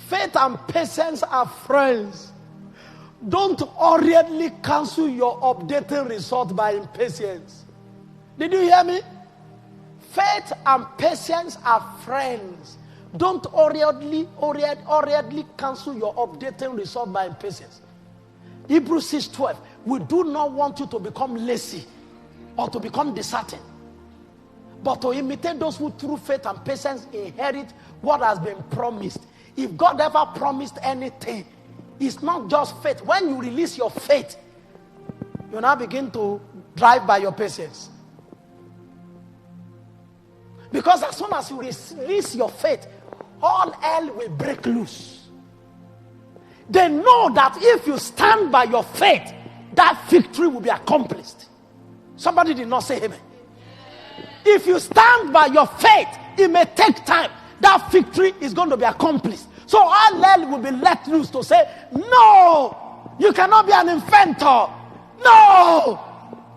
Faith and patience are friends. Don't hurriedly cancel your updating result by impatience. Did you hear me? Faith and patience are friends. Don't hurriedly cancel your updating result by impatience. Hebrews 6:12. We do not want you to become lazy or to become disheartened, but to imitate those who through faith and patience inherit what has been promised. If God ever promised anything, it's not just faith. When you release your faith, you now begin to drive by your patience. Because as soon as you release your faith, all hell will break loose. They know that if you stand by your faith, that victory will be accomplished. Somebody did not say amen. If you stand by your faith, it may take time. That victory is going to be accomplished. So all hell will be let loose to say, no, you cannot be an inventor. No.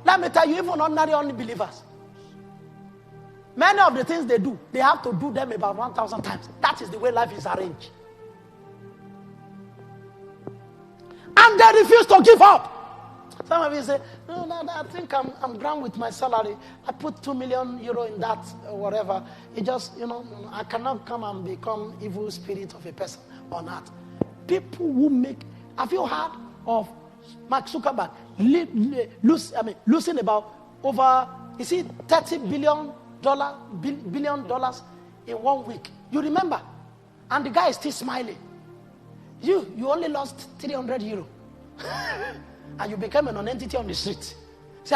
Let me tell you, even ordinary unbelievers, many of the things they do, they have to do them about 1,000 times. That is the way life is arranged. And they refuse to give up. Some of you say, no, I think I'm ground with my salary. I put 2 million euro in that or whatever. It just, I cannot come and become evil spirit of a person or not. People who make, have you heard of Mark Zuckerberg losing about over, is it $30 billion in 1 week? You remember? And the guy is still smiling. You only lost 300 euro. And you became an entity on the street. Say,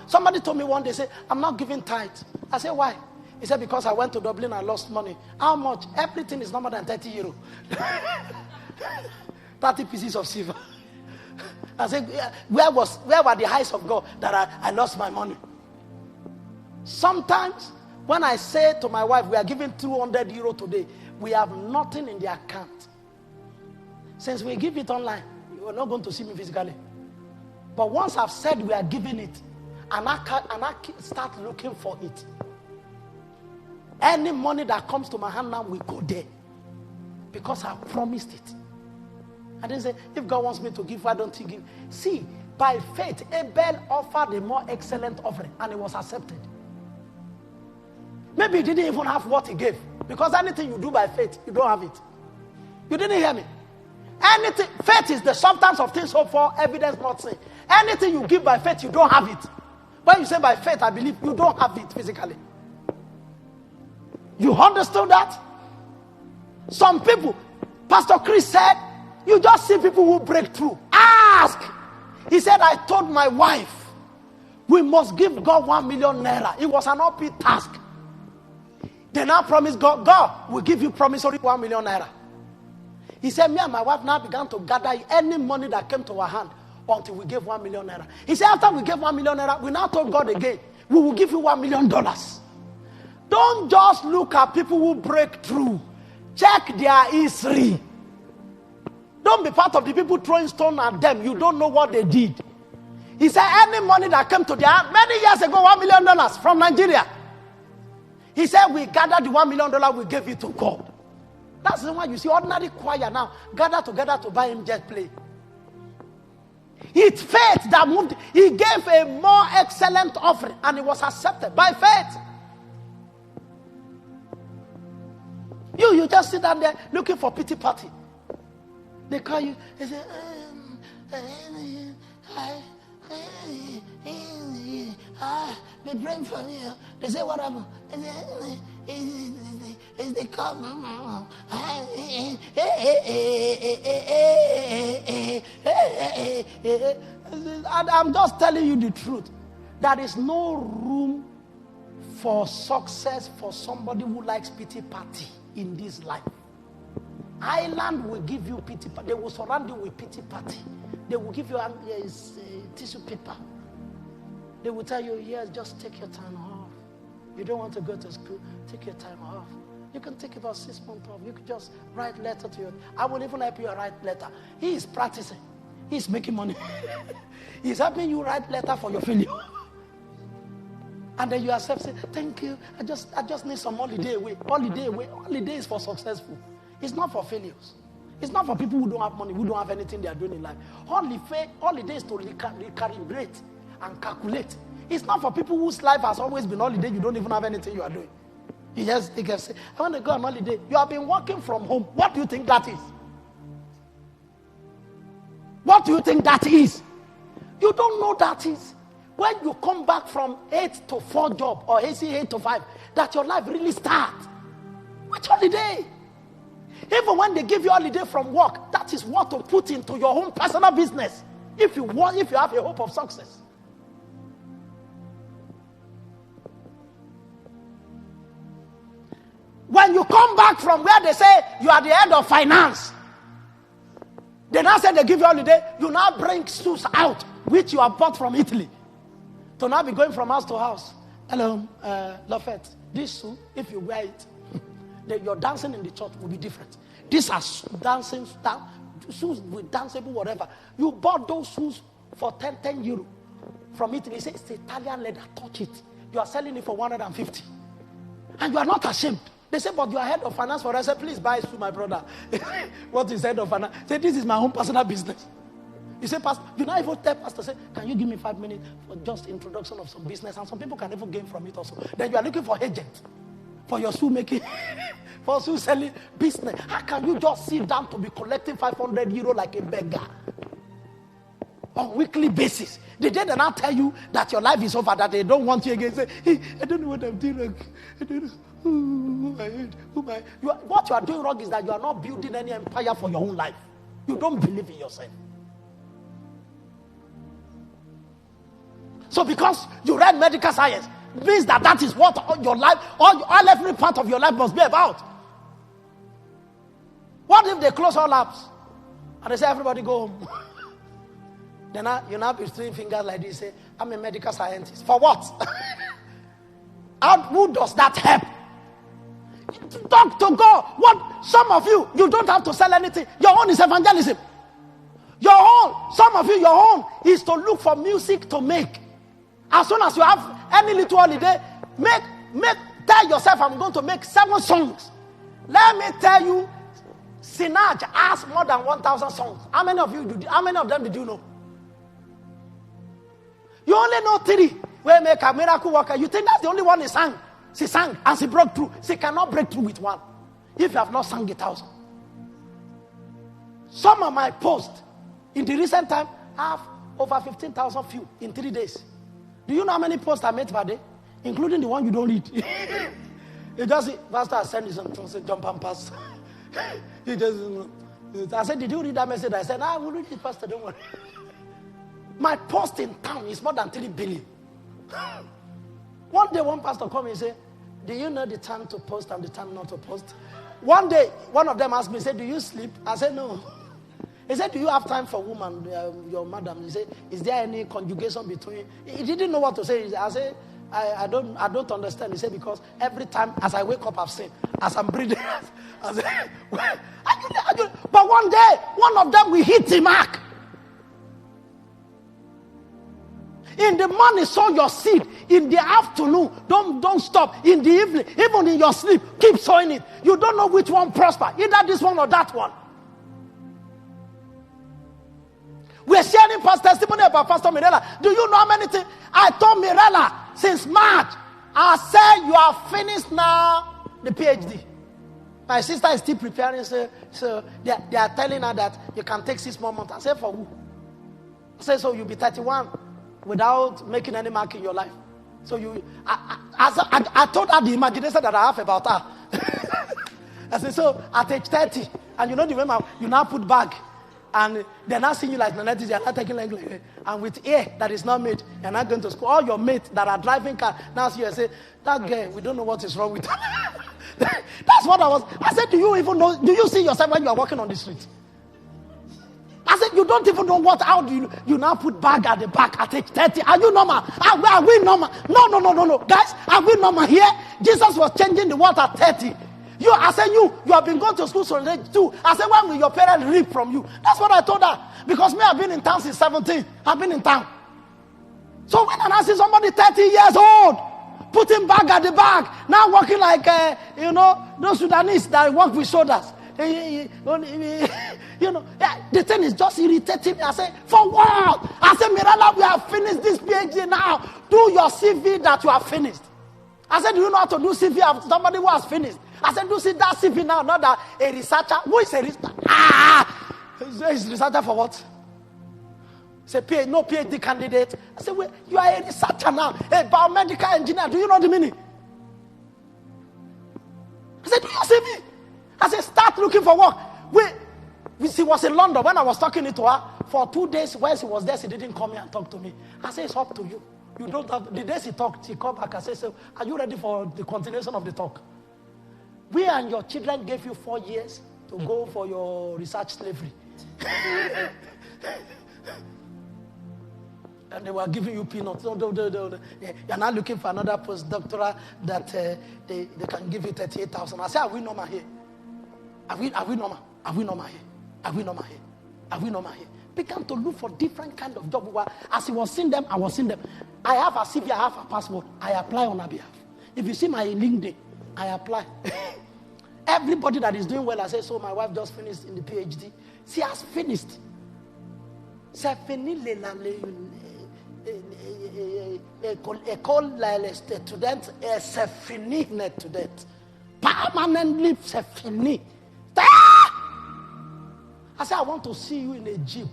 somebody told me one day, say, I'm not giving tithe. I said, why? He said, because I went to Dublin and lost money. How much? Everything is no more than 30 euro. 30 pieces of silver. I said, where were the eyes of God that I lost my money? Sometimes, when I say to my wife, we are giving 200 euro today, we have nothing in the account. Since we give it online, you are not going to see me physically. But once I've said we are giving it, and I start looking for it, any money that comes to my hand now will go there. Because I promised it. I didn't say, if God wants me to give, why don't he give? See, by faith, Abel offered a more excellent offering, and it was accepted. Maybe he didn't even have what he gave. Because anything you do by faith, you don't have it. You didn't hear me. Anything, faith is the substance of things hoped for, evidence not seen. Anything you give by faith, you don't have it. When you say by faith, I believe, you don't have it physically. You understood that? Some people, Pastor Chris said, you just see people who break through. Ask. He said, I told my wife, we must give God 1 million naira. It was an uphill task. They now promised God will give you promissory 1 million naira. He said, me and my wife now began to gather any money that came to our hand until we gave 1 million naira. He said, after we gave 1 million naira, we now told God again, we will give you $1 million. Don't just look at people who break through. Check their history. Don't be part of the people throwing stone at them. You don't know what they did. He said, any money that came to their hand, many years ago, $1 million from Nigeria. He said, we gathered the $1 million, we gave it to God. That's the why you see ordinary choir now gather together to buy him jet plane. It's faith that moved. He gave a more excellent offering and it was accepted by faith. You just sit down there looking for pity party. They call you. They say, they pray for me. They say, what happened? They come. I'm just telling you the truth. There is no room for success for somebody who likes pity party in this life. Island will give you pity party. They will surround you with pity party. They will give you tissue paper. They will tell you, yes, just take your time off. You don't want to go to school, take your time off. You can take about 6 months off. You can just write letter to you. I will even help you write letter. He is practicing. He is making money. He's helping you write letter for your failure. And then you accept, say, thank you. I just need some holiday away. Holiday away. Holiday is for successful. It's not for failures. It's not for people who don't have money, who don't have anything they are doing in life. Holiday is to recalibrate and calculate. It's not for people whose life has always been holiday. You don't even have anything you are doing. You can say, I want to go on holiday. You have been working from home. What do you think that is? What do you think that is? You don't know that is. When you come back from 8 to 4 job or 8 to 5, that your life really starts. Which holiday? Even when they give you holiday from work, that is what to put into your own personal business. If you have a hope of success. When you come back from where they say you are the head of finance, they now say they give you holiday, you now bring shoes out, which you have bought from Italy, to now be going from house to house. Hello, Lafette, this shoe, if you wear it, your dancing in the church will be different. These are dancing shoes with danceable whatever. You bought those shoes for 10 euro from Italy. Say it's Italian leather, touch it. You are selling it for 150. And you are not ashamed. They say, but you are head of finance for us. I say, please buy it to my brother. What is head of finance? Say, this is my own personal business. You say, Pastor, you not even tell Pastor, say, can you give me 5 minutes for just introduction of some business? And some people can even gain from it also. Then you are looking for agent for your shoe making, for shoe selling business. How can you just sit down to be collecting 500 euro like a beggar on weekly basis? The day they now tell you that your life is over, that they don't want you again, say, hey, I don't know what I'm doing wrong. I don't know. What you are doing wrong is that you are not building any empire for your own life. You don't believe in yourself. So because you read medical science, means that is what your life, all every part of your life must be about. What if they close all labs and they say everybody go home? Then you now be throwing fingers like this, say, I'm a medical scientist. For what? Who does that help? Talk to God. What? Some of you don't have to sell anything. Your own is evangelism. Some of you, your own is to look for music to make. As soon as you have any little holiday, tell yourself, I'm going to make 7 songs. Let me tell you, Sinach has more than 1,000 songs. How many of them did you know? You only know 3. Waymaker, miracle worker. You think that's the only one he sang? She sang and she broke through. She cannot break through with one if you have not sung 1,000. Some of my posts in the recent time have over 15,000 views in 3 days. Do you know how many posts I made per day? Including the one you don't read. You just say, Pastor, I send you something, say, jump and pass. I said, did you read that message? I said, I will read it, Pastor, don't worry. My post in town is more than 3 billion. One day, one pastor called me and said, do you know the time to post and the time not to post? One day, one of them asked me, said, do you sleep? I said, no. He said, do you have time for woman, your madam? He said, is there any conjugation between? He didn't know what to say. I said, I don't understand. He said, because every time as I wake up, I've seen. As I'm breathing, I said, but one day, one of them will hit the mark. In the morning, sow your seed. In the afternoon, don't stop. In the evening, even in your sleep, keep sowing it. You don't know which one prosper. Either this one or that one. We're sharing past testimony about Pastor Mirella. Do you know how many things? I told Mirella since March. I said, you are finished now the PhD. My sister is still preparing. So they are telling her that you can take 6 more months. I said, for who? I said, so you'll be 31 without making any mark in your life. So I told her the imagination that I have about her. I said, so at age 30, and you know the way you now put bag. And they're not seeing you like Nanetis, you're not taking like and with hair that is not made, you're not going to school. All your mates that are driving car now see you and say, that girl, we don't know what is wrong with her. That's what I said, do you even know, do you see yourself when you are walking on the street? I said, you don't even know how do you now put bag at the back at age 30? Are you normal? Are we normal? No. Guys, are we normal here? Jesus was changing the world at 30. I said, you have been going to school so late too. I said, when will your parents reap from you? That's what I told her. Because me, I've been in town since 17. I've been in town. So when I see somebody 30 years old, putting bag at the back, now walking like, those Sudanese that walk with shoulders. You know, the thing is just irritating me. I say, for what? I say, Miranda, we have finished this PhD now. Do your CV that you have finished. I said, do you know how to do CV of somebody who has finished? I said, do see that CV now, not that a researcher. Who is a researcher? Is researcher for what? Say, no PhD candidate. I said, well, you are a researcher now, a biomedical engineer. Do you know the meaning? I said, do your CV. I said, start looking for work. She was in London when I was talking to her. For 2 days, when she was there, she didn't come here and talk to me. I said, it's up to you. You don't have, the day she talked, she called back and said, so, are you ready for the continuation of the talk? We and your children gave you 4 years to go for your research slavery. And they were giving you peanuts. You're not looking for another postdoctoral that they can give you 38,000. I said, are we normal here? Are we normal? Are we normal here? Are we normal here? Are we normal here? Began to look for different kind of job. As he was seeing them, I was seeing them. I have a CV, I have a passport. I apply on her behalf. If you see my LinkedIn, I apply. Everybody that is doing well, I say, so my wife just finished in the PhD. She has finished. Student permanently fini. I said, I want to see you in a jeep.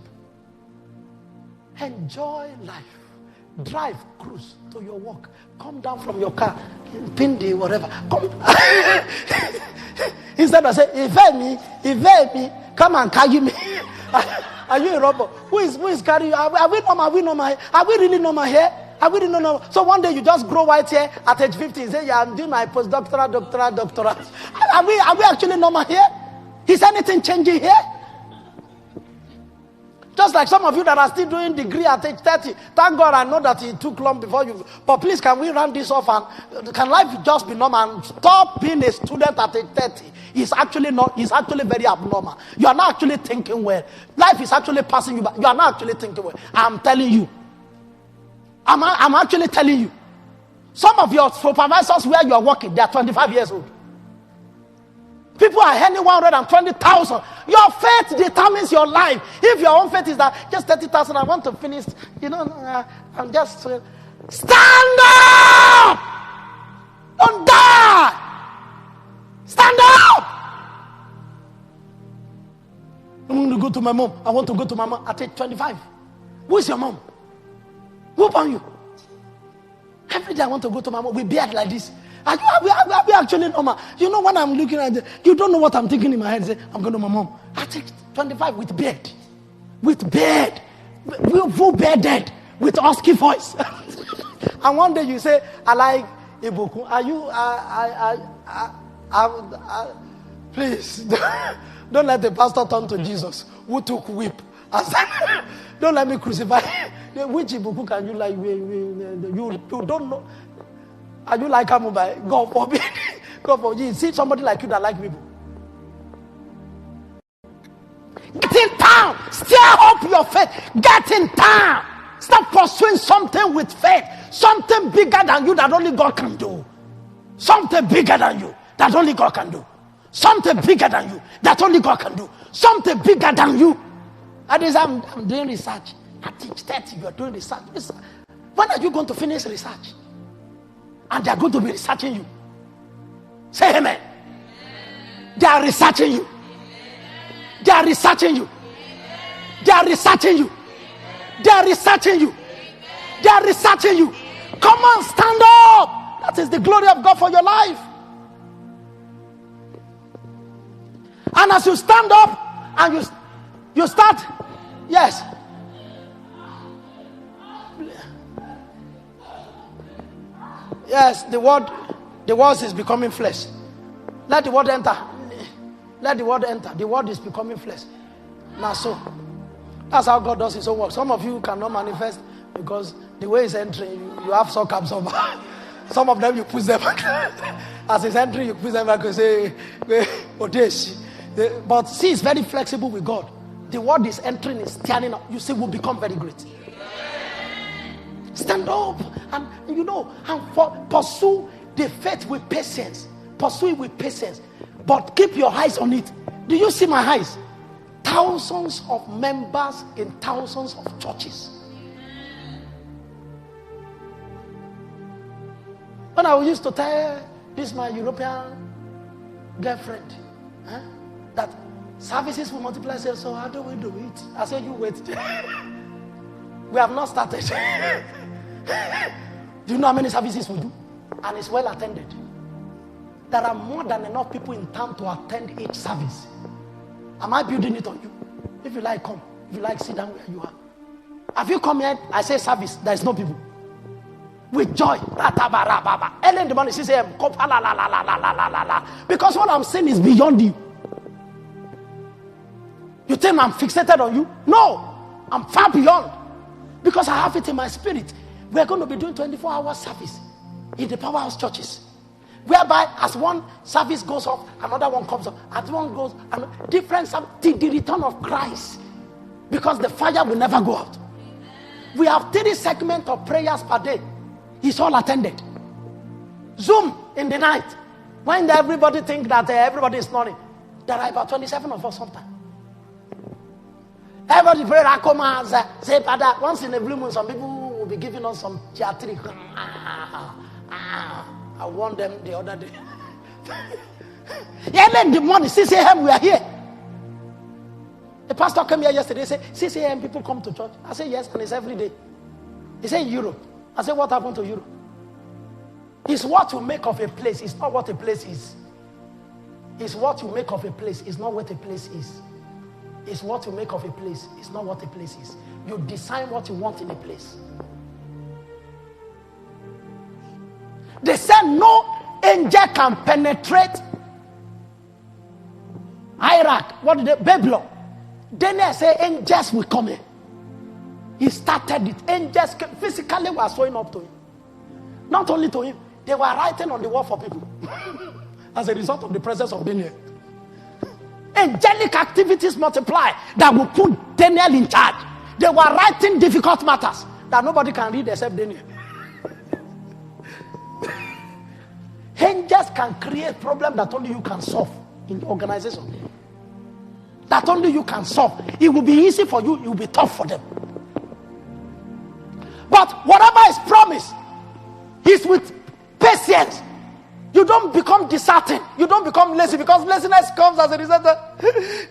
Enjoy life. Drive, cruise to your work. Come down from your car, pin the whatever. Come. Instead of saying, evade me, come and carry me. Are you a robber? Who is carrying you? Are we normal? Are we normal? Are we really normal here? Are we really normal? So one day you just grow white hair at age 50. You say, yeah, I'm doing my postdoctoral, doctorate. Are we actually normal here? Is anything changing here? Just like some of you that are still doing degree at age 30. Thank God I know that it took long before you. But please, can we round this off and can life just be normal and stop being a student at age 30? It's actually not. It's actually very abnormal. You are not actually thinking well. Life is actually passing you by. You are not actually thinking well. I'm telling you. I'm actually telling you. Some of your supervisors where you are working, they are 25 years old. People are earning 120,000. Your faith determines your life. If your own faith is that just 30,000, I want to finish. You know, I'm just stand up. Don't die. Stand up. I'm going to go to my mom. I want to go to my mom at age 25. Who is your mom? Who upon you? Every day I want to go to my mom with beard like this. Are we actually normal? You know, when I'm looking at it, you don't know what I'm thinking in my head. Say, I'm going to my mom. I take 25 with beard. With beard. Full bearded. With husky voice. And one day you say, I like Ibuku. Are you, please, don't let the pastor turn to Jesus, who took whip. Don't let me crucify. Which Ibuku can you like? You don't know. Are you like Amubai? God forbid. God forbid. You see somebody like you that like people. Get in town. Stir up your faith. Get in town. Stop pursuing something with faith. Something bigger than you that only God can do. Something bigger than you that only God can do. Something bigger than you that only God can do. Something bigger than you. That is, I'm doing research. At age 30, you are doing research. When are you going to finish research? And they are going to be researching you. Say amen. They are researching you. They are researching you. They are researching you. They are researching you. They are researching you. Come on, stand up. That is the glory of God for your life. And as you stand up and you start, yes. Yes, the word is becoming flesh. Let the word enter. Let the word enter. The word is becoming flesh. Now so. That's how God does his own work. Some of you cannot manifest because the way it's entering, you have shock absorber. Some of them you push them back. As it's entering, you push them back and say, but see, it's very flexible with God. The word is entering, is standing up. You see, will become very great. Stand up and pursue the faith with patience. Pursue it with patience. But keep your eyes on it. Do you see my eyes? Thousands of members in thousands of churches. When I used to tell this my European girlfriend that services will multiply, say, so how do we do it? I said, you wait. We have not started. Do you know how many services we do? And it's well attended. There are more than enough people in town to attend each service. Am I building it on you? If you like, come. If you like, sit down where you are. Have you come here? I say service. There is no people. With joy. Early in the morning, 6 a.m. Because what I'm saying is beyond you. You think I'm fixated on you? No. I'm far beyond. Because I have it in my spirit. We're going to be doing 24-hour service in the powerhouse churches. Whereby as one service goes off, another one comes up. As one goes, and different till the return of Christ. Because the fire will never go out. We have 3 segments of prayers per day. It's all attended. Zoom in the night. When everybody think that everybody is snoring. There are about 27 of us sometimes. Everybody pray Rakoma, say Father. Once in a blue moon, some people will be giving us some theatric. I warned them the other day. Yeah, in the morning, 6 a.m. we are here. The pastor came here yesterday and said, 6 a.m. people come to church. I said, yes, and it's every day. He said, Europe. I said, what happened to Europe? It's what you make of a place. It's not what a place is. It's what you make of a place. It's not what a place is. It's what you make of a place. It's not what a place is. You design what you want in a place. They said no angel can penetrate Iraq. What did they? Babylon. Daniel said angels will come in. He started it. Angels physically were showing up to him. Not only to him, they were writing on the wall for people. As a result of the presence of Daniel. Angelic activities multiply that will put Daniel in charge. They were writing difficult matters that nobody can read except Daniel. Angels can create problems that only you can solve in the organization. That only you can solve. It will be easy for you, it will be tough for them. But whatever is promised is with patience. You don't become disheartened. You don't become lazy, because laziness comes as a result of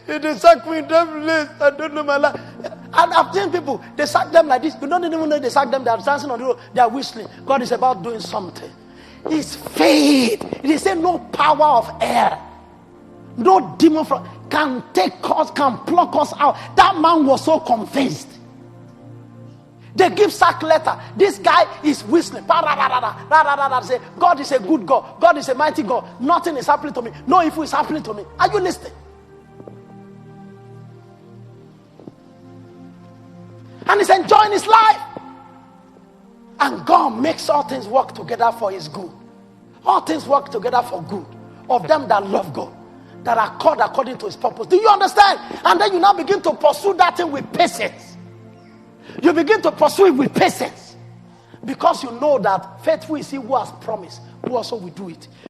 they sack me, I don't know my life. And I've seen people, they sack them like this. You don't even know they sack them. They are dancing on the road. They are whistling. God is about doing something. It's faith. It is saying no power of air, no demon can take us, can pluck us out. That man was so convinced. They give sack letter. This guy is whistling. Say, God is a good God. God is a mighty God. Nothing is happening to me. No evil is happening to me. Are you listening? And he's enjoying his life. And God makes all things work together for his good. All things work together for good of them that love God, that are called according to his purpose. Do you understand? And then you now begin to pursue that thing with patience. You begin to pursue it with patience, because you know that faithful is he who has promised, who also will do it.